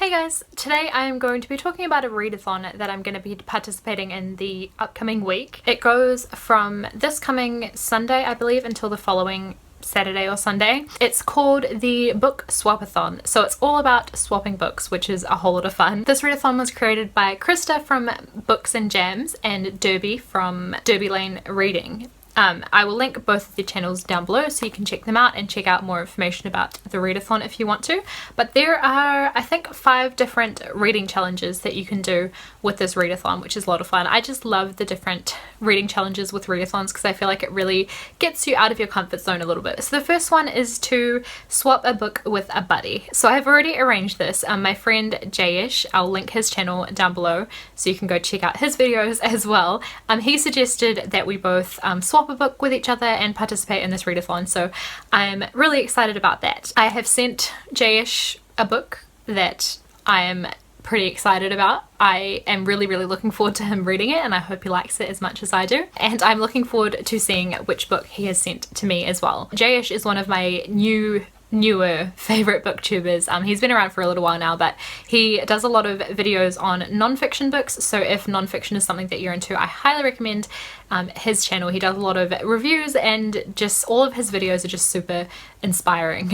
Hi guys! Today I am going to be talking about a readathon that I'm going to be participating in the upcoming week. It goes from this coming Sunday, I believe, until the following Saturday or Sunday. It's called the BookSwapAthon, so it's all about swapping books, which is a whole lot of fun. This readathon was created by Krista from Books and Jams and Derby from Derby Lane Reading. I will link both of their channels down below so you can check them out and check out more information about the readathon if you want to. But there are, I think, 5 different reading challenges that you can do with this readathon, which is a lot of fun. I just love the different reading challenges with readathons because I feel like it really gets you out of your comfort zone a little bit. So the first one is to swap a book with a buddy. So I've already arranged this. My friend Jayesh, I'll link his channel down below so you can go check out his videos as well. He suggested that we both swap a book with each other and participate in this readathon, so I'm really excited about that. I have sent Jayesh a book that I am pretty excited about. I am really looking forward to him reading it, and I hope he likes it as much as I do, and I'm looking forward to seeing which book he has sent to me as well. Jayesh is one of my newer favorite booktubers. He's been around for a little while now, but he does a lot of videos on non-fiction books, so if non-fiction is something that you're into, I highly recommend his channel. He does a lot of reviews and just all of his videos are just super inspiring.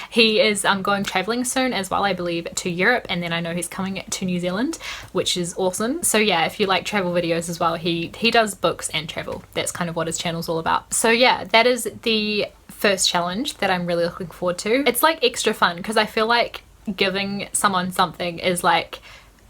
He is going traveling soon as well, I believe, to Europe, and then I know he's coming to New Zealand, which is awesome. So yeah, if you like travel videos as well, he does books and travel. That's kind of what his channel's all about. So yeah, that is the first challenge that I'm really looking forward to. It's like extra fun because I feel like giving someone something is like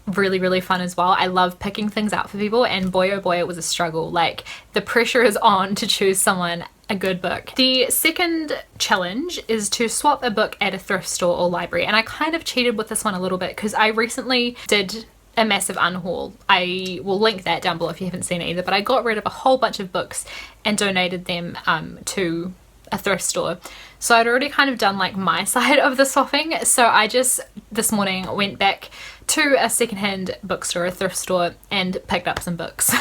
really fun as well. I love picking things out for people, and boy oh boy, it was a struggle. Like, the pressure is on to choose someone a good book. The second challenge is to swap a book at a thrift store or library, and I kind of cheated with this one a little bit because I recently did a massive unhaul. I will link that down below if you haven't seen it either, but I got rid of a whole bunch of books and donated them to a thrift store. So I'd already kind of done like my side of the swapping, so I just this morning went back to a secondhand bookstore, a thrift store, and picked up some books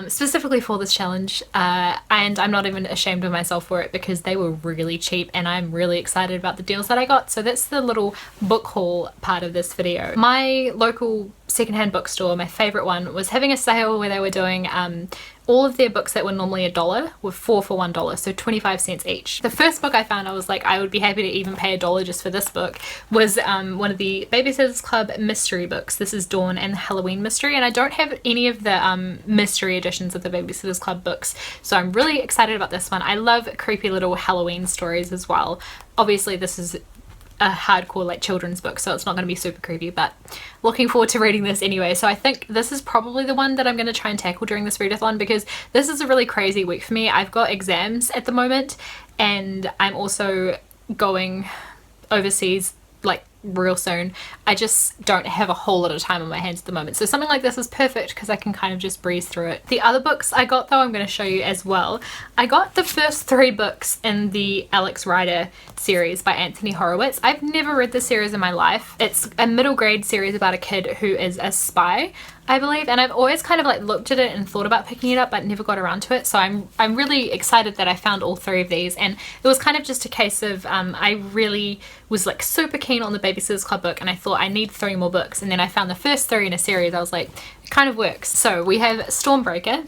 specifically for this challenge, and I'm not even ashamed of myself for it because they were really cheap and I'm really excited about the deals that I got. So that's the little book haul part of this video. My local secondhand bookstore, my favorite one, was having a sale where they were doing all of their books that were normally $1 were 4 for $1, so 25 cents each. The first book I found, I was like, I would be happy to even pay $1 just for this book, was one of the Babysitters Club mystery books. This is Dawn and the Halloween Mystery, and I don't have any of the mystery editions of the Babysitters Club books, so I'm really excited about this one. I love creepy little Halloween stories as well. Obviously this is a hardcore like children's book, so it's not going to be super creepy, but looking forward to reading this anyway. So I think this is probably the one that I'm going to try and tackle during this readathon because this is a really crazy week for me. I've got exams at the moment and I'm also going overseas like real soon. I just don't have a whole lot of time on my hands at the moment, so something like this is perfect because I can kind of just breeze through it. The other books I got though, I'm going to show you as well. I got the first 3 books in the Alex Rider series by Anthony Horowitz. I've never read this series in my life. It's a middle grade series about a kid who is a spy, I believe, and I've always kind of like looked at it and thought about picking it up but never got around to it, so I'm really excited that I found all 3 of these. And it was kind of just a case of I really was like super keen on the Babysitters Club book and I thought I need 3 more books, and then I found the first 3 in a series. I was like, it kind of works. So we have Stormbreaker,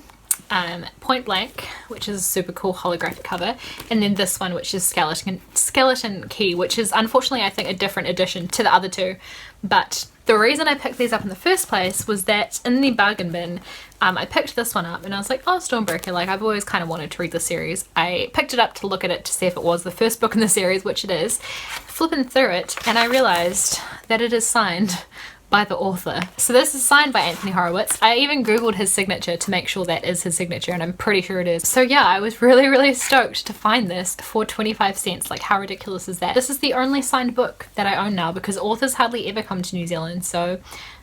Point Blank, which is a super cool holographic cover, and then this one, which is Skeleton Key, which is unfortunately I think a different edition to the other 2. But the reason I picked these up in the first place was that in the bargain bin I picked this one up and I was like, oh, Stormbreaker, like I've always kind of wanted to read the series. I picked it up to look at it to see if it was the first book in the series, which it is. Flipping through it and I realized that it is signed by the author. So this is signed by Anthony Horowitz. I even googled his signature to make sure that is his signature, and I'm pretty sure it is. So yeah, I was really stoked to find this for 25 cents. Like, how ridiculous is that? This is the only signed book that I own now because authors hardly ever come to New Zealand, so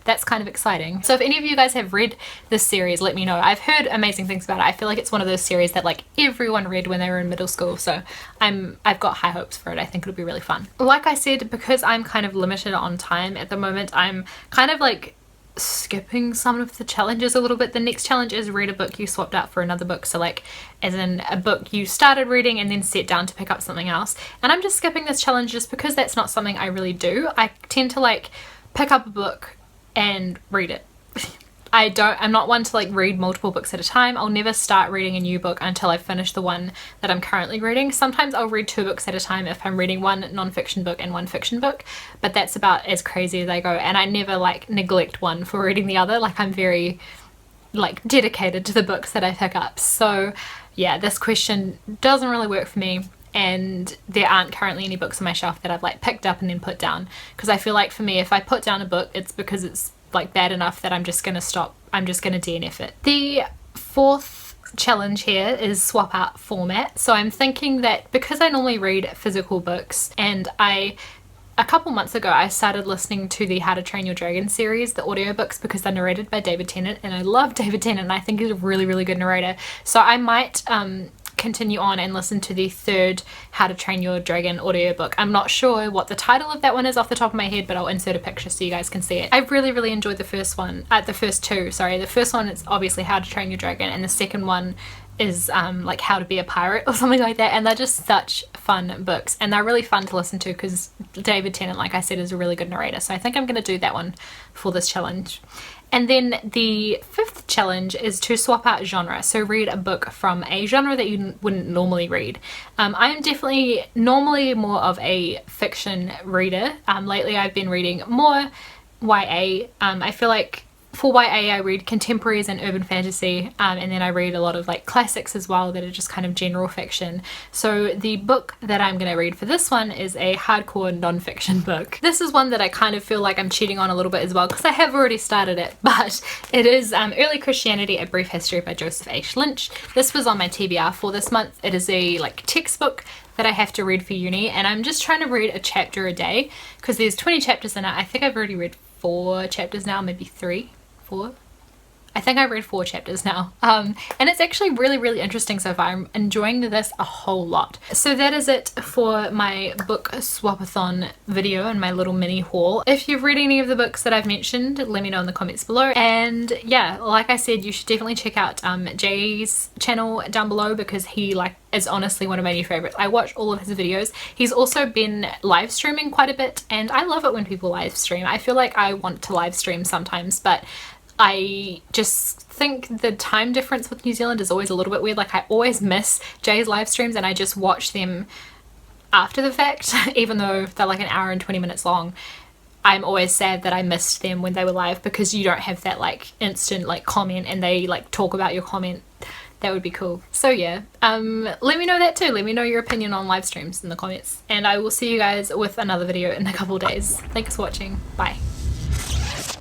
that's kind of exciting. So if any of you guys have read this series, let me know. I've heard amazing things about it. I feel like it's one of those series that like everyone read when they were in middle school, so I've got high hopes for it. I think it'll be really fun. Like I said, because I'm kind of limited on time at the moment, I'm kind of like skipping some of the challenges a little bit. The next challenge is read a book you swapped out for another book, so like as in a book you started reading and then sat down to pick up something else, and I'm just skipping this challenge just because that's not something I really do. I tend to like pick up a book and read it. I'm not one to like read multiple books at a time. I'll never start reading a new book until I've finished the one that I'm currently reading. Sometimes I'll read 2 books at a time if I'm reading one non-fiction book and one fiction book, but that's about as crazy as I go, and I never like neglect one for reading the other. Like, I'm very like dedicated to the books that I pick up. So yeah, this question doesn't really work for me, and there aren't currently any books on my shelf that I've like picked up and then put down, because I feel like for me, if I put down a book, it's because it's like bad enough that I'm just gonna stop. I'm just gonna DNF it. The 4th challenge here is swap out format. So I'm thinking that because I normally read physical books, and a couple months ago I started listening to the How to Train Your Dragon series, the audiobooks, because they're narrated by David Tennant, and I love David Tennant and I think he's a really, really good narrator. So I might continue on and listen to the 3rd How to Train Your Dragon audiobook. I'm not sure what the title of that one is off the top of my head, but I'll insert a picture so you guys can see it. I really, really enjoyed the first one, the first 2, sorry. The first one is obviously How to Train Your Dragon, and the second one is like How to Be a Pirate or something like that, and they're just such fun books, and they're really fun to listen to because David Tennant, like I said, is a really good narrator. So I think I'm going to do that one for this challenge. And then the 5th challenge is to swap out genre, so read a book from a genre that you wouldn't normally read. I am definitely normally more of a fiction reader. Lately I've been reading more YA. I feel like for YA I read contemporaries and urban fantasy, and then I read a lot of like classics as well that are just kind of general fiction. So the book that I'm going to read for this one is a hardcore non-fiction book. This is one that I kind of feel like I'm cheating on a little bit as well, because I have already started it, but it is Early Christianity, A Brief History by Joseph H. Lynch. This was on my TBR for this month. It is a like textbook that I have to read for uni, and I'm just trying to read a chapter a day because there's 20 chapters in it. I think I've already read 4 chapters now, maybe 3. 4. I think I read 4 chapters now, and it's actually really, really interesting so far. I'm enjoying this a whole lot. So that is it for my BookSwapAthon video and my little mini haul. If you've read any of the books that I've mentioned, let me know in the comments below. And yeah, like I said, you should definitely check out Jay's channel down below, because he is honestly one of my new favorites. I watch all of his videos. He's also been live streaming quite a bit, and I love it when people live stream. I feel like I want to live stream sometimes, but I just think the time difference with New Zealand is always a little bit weird. Like, I always miss Jay's live streams and I just watch them after the fact, even though they're like an hour and 20 minutes long. I'm always sad that I missed them when they were live, because you don't have that like instant like comment and they like talk about your comment. That would be cool. So yeah, let me know that too. Let me know your opinion on live streams in the comments, and I will see you guys with another video in a couple days. Thanks for watching. Bye.